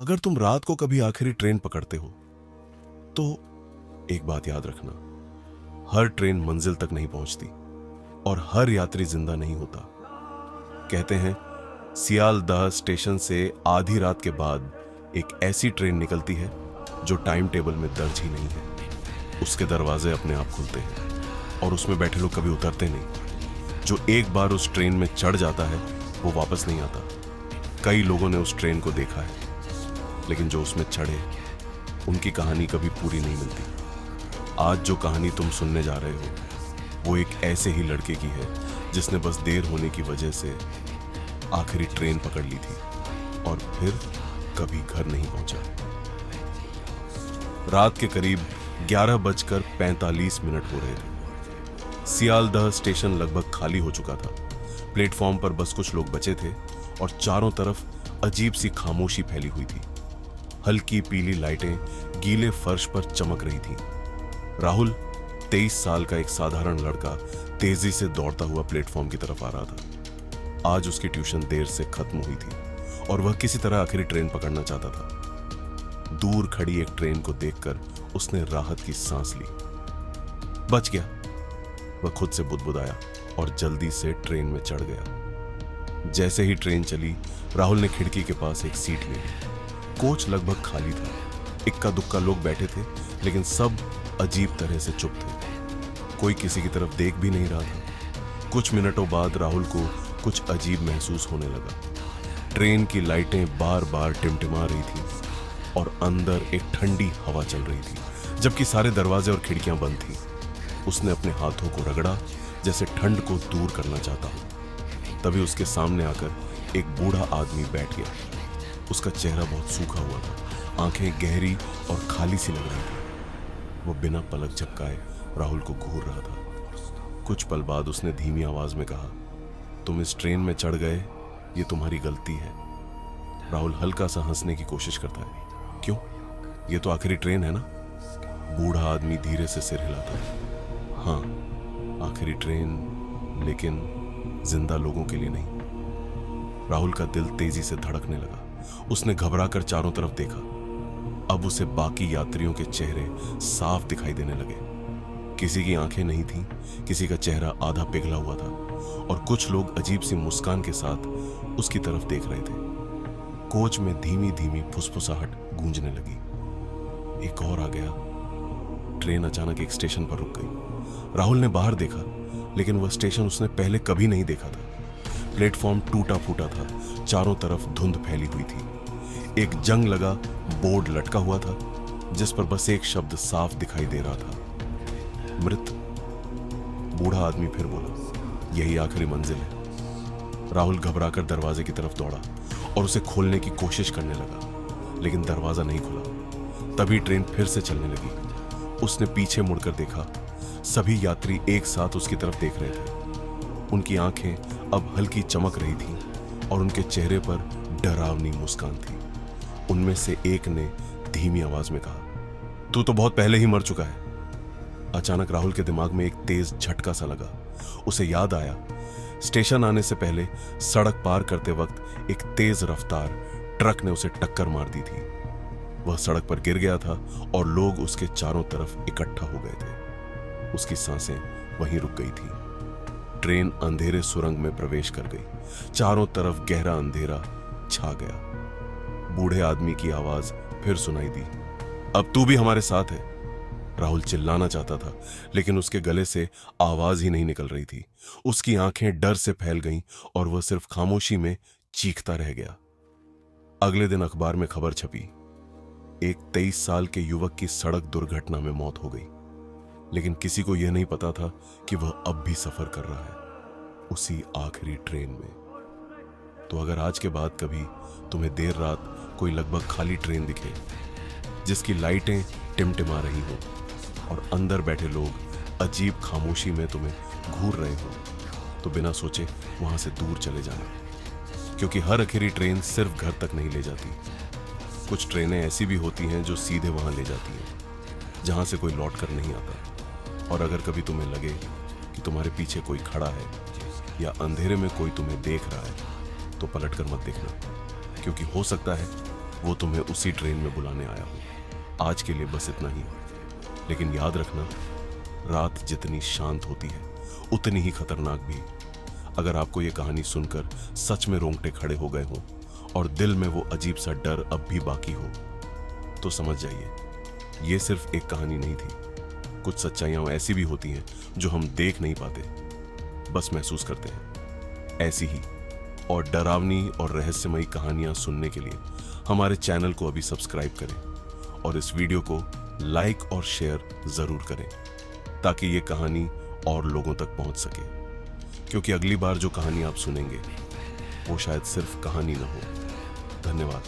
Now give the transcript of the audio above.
अगर तुम रात को कभी आखिरी ट्रेन पकड़ते हो तो एक बात याद रखना, हर ट्रेन मंजिल तक नहीं पहुंचती और हर यात्री जिंदा नहीं होता। कहते हैं सियालदह स्टेशन से आधी रात के बाद एक ऐसी ट्रेन निकलती है जो टाइम टेबल में दर्ज ही नहीं है। उसके दरवाजे अपने आप खुलते हैं और उसमें बैठे लोग कभी उतरते नहीं। जो एक बार उस ट्रेन में चढ़ जाता है वो वापस नहीं आता। कई लोगों ने उस ट्रेन को देखा है, लेकिन जो उसमें चढ़े उनकी कहानी कभी पूरी नहीं मिलती। आज जो कहानी तुम सुनने जा रहे हो वो एक ऐसे ही लड़के की है जिसने बस देर होने की वजह से आखिरी ट्रेन पकड़ ली थी और फिर कभी घर नहीं पहुंचा। रात के करीब 11:45 हो रहे थे। सियालदह स्टेशन लगभग खाली हो चुका था। प्लेटफॉर्म पर बस कुछ लोग बचे थे और चारों तरफ अजीब सी खामोशी फैली हुई थी। हल्की पीली लाइटें गीले फर्श पर चमक रही थीं। राहुल 23 साल का एक साधारण लड़का तेजी से दौड़ता हुआ प्लेटफॉर्म की तरफ आ रहा था। आज उसकी ट्यूशन देर से खत्म हुई थी और वह किसी तरह आखिरी ट्रेन पकड़ना चाहता था। दूर खड़ी एक ट्रेन को देखकर उसने राहत की सांस ली। बच गया, वह खुद से बुदबुदाया और जल्दी से ट्रेन में चढ़ गया। जैसे ही ट्रेन चली, राहुल ने खिड़की के पास एक सीट ले ली। कोच लगभग खाली था। इक्का दुक्का लोग बैठे थे, लेकिन सब अजीब तरह से चुप थे। कोई किसी की तरफ देख भी नहीं रहा था। कुछ मिनटों बाद राहुल को कुछ अजीब महसूस होने लगा। ट्रेन की लाइटें बार बार टिमटिमा रही थी और अंदर एक ठंडी हवा चल रही थी, जबकि सारे दरवाजे और खिड़कियां बंद थीं। उसने अपने हाथों को रगड़ा जैसे ठंड को दूर करना चाहता हो। तभी उसके सामने आकर एक बूढ़ा आदमी बैठ गया। उसका चेहरा बहुत सूखा हुआ था, आंखें गहरी और खाली सी लग रही थी। वो बिना पलक झपकाए राहुल को घूर रहा था। कुछ पल बाद उसने धीमी आवाज में कहा, तुम इस ट्रेन में चढ़ गए, ये तुम्हारी गलती है। राहुल हल्का सा हंसने की कोशिश करता है। क्यों? ये तो आखिरी ट्रेन है ना? बूढ़ा आदमी धीरे से सिर हिलाता है। हाँ, आखिरी ट्रेन, लेकिन जिंदा लोगों के लिए नहीं। राहुल का दिल तेजी से धड़कने लगा। उसने घबराकर चारों तरफ देखा। अब उसे बाकी यात्रियों के चेहरे साफ दिखाई देने लगे। किसी की आंखें नहीं थीं, किसी का चेहरा आधा पिघला हुआ था और कुछ लोग अजीब सी मुस्कान के साथ उसकी तरफ देख रहे थे। कोच में धीमी धीमी फुसफुसाहट गूंजने लगी। एक और आ गया। ट्रेन अचानक एक स्टेशन पर रुक गई। राहुल ने बाहर देखा, लेकिन वह स्टेशन उसने पहले कभी नहीं देखा था। प्लेटफॉर्म टूटा फूटा था, चारों तरफ धुंध फैली हुई थी। एक जंग लगा बोर्ड लटका हुआ था जिस पर बस एक शब्द साफ दिखाई दे रहा था, मृत। बूढ़ा आदमी फिर बोला, यही आखिरी मंजिल है। राहुल घबराकर दरवाजे की तरफ दौड़ा और उसे खोलने की कोशिश करने लगा, लेकिन दरवाजा नहीं खुला। तभी ट्रेन फिर से चलने लगी। उसने पीछे मुड़कर देखा। सभी यात्री एक साथ उसकी तरफ देख रहे थे। उनकी आंखें अब हल्की चमक रही थीं और उनके चेहरे पर डरावनी मुस्कान थी। उनमें से एक ने धीमी आवाज में कहा, तू तो बहुत पहले ही मर चुका है। अचानक राहुल के दिमाग में एक तेज झटका सा लगा। उसे याद आया, स्टेशन आने से पहले सड़क पार करते वक्त एक तेज रफ्तार ट्रक ने उसे टक्कर मार दी थी। वह सड़क पर गिर गया था और लोग उसके चारों तरफ इकट्ठा हो गए थे। उसकी सांसें वहीं रुक गई थी। ट्रेन अंधेरे सुरंग में प्रवेश कर गई। चारों तरफ गहरा अंधेरा छा गया। बूढ़े आदमी की आवाज फिर सुनाई दी, अब तू भी हमारे साथ है। राहुल चिल्लाना चाहता था, लेकिन उसके गले से आवाज ही नहीं निकल रही थी। उसकी आंखें डर से फैल गईं और वह सिर्फ खामोशी में चीखता रह गया। अगले दिन अखबार में खबर छपी, एक 23 साल के युवक की सड़क दुर्घटना में मौत हो गई। लेकिन किसी को यह नहीं पता था कि वह अब भी सफर कर रहा है, उसी आखिरी ट्रेन में। तो अगर आज के बाद कभी तुम्हें देर रात कोई लगभग खाली ट्रेन दिखे, जिसकी लाइटें टिमटिमा रही हो और अंदर बैठे लोग अजीब खामोशी में तुम्हें घूर रहे हो, तो बिना सोचे वहां से दूर चले जाना, क्योंकि हर आखिरी ट्रेन सिर्फ घर तक नहीं ले जाती। कुछ ट्रेनें ऐसी भी होती हैं जो सीधे वहां ले जाती हैं जहां से कोई लौट कर नहीं आता। और अगर कभी तुम्हें लगे कि तुम्हारे पीछे कोई खड़ा है या अंधेरे में कोई तुम्हें देख रहा है, तो पलट कर मत देखना, क्योंकि हो सकता है वो तुम्हें उसी ट्रेन में बुलाने आया हूँ। आज के लिए बस इतना ही, लेकिन याद रखना, रात जितनी शांत होती है उतनी ही खतरनाक भी। अगर आपको ये कहानी सुनकर सच में रोंगटे खड़े हो गए हों और दिल में वो अजीब सा डर अब भी बाकी हो, तो समझ जाइए ये सिर्फ एक कहानी नहीं थी। कुछ सच्चाइयां ऐसी भी होती हैं जो हम देख नहीं पाते, बस महसूस करते हैं। ऐसी ही और डरावनी और रहस्यमयी कहानियां सुनने के लिए हमारे चैनल को अभी सब्सक्राइब करें और इस वीडियो को लाइक और शेयर जरूर करें, ताकि ये कहानी और लोगों तक पहुंच सके। क्योंकि अगली बार जो कहानी आप सुनेंगे वो शायद सिर्फ कहानी ना हो। धन्यवाद।